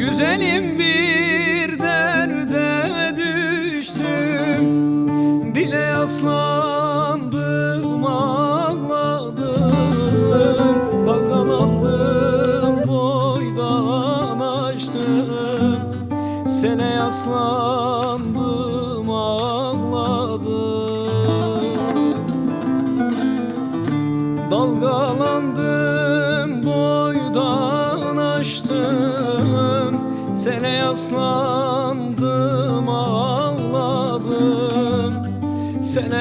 Güzelim bir derde düştüm, dile yaslandım ağladım. Dalgalandım boydan aştım, sele yaslandım ağladım. Dalgalandım boydan aştım, sele yaslandım ağladım. Sele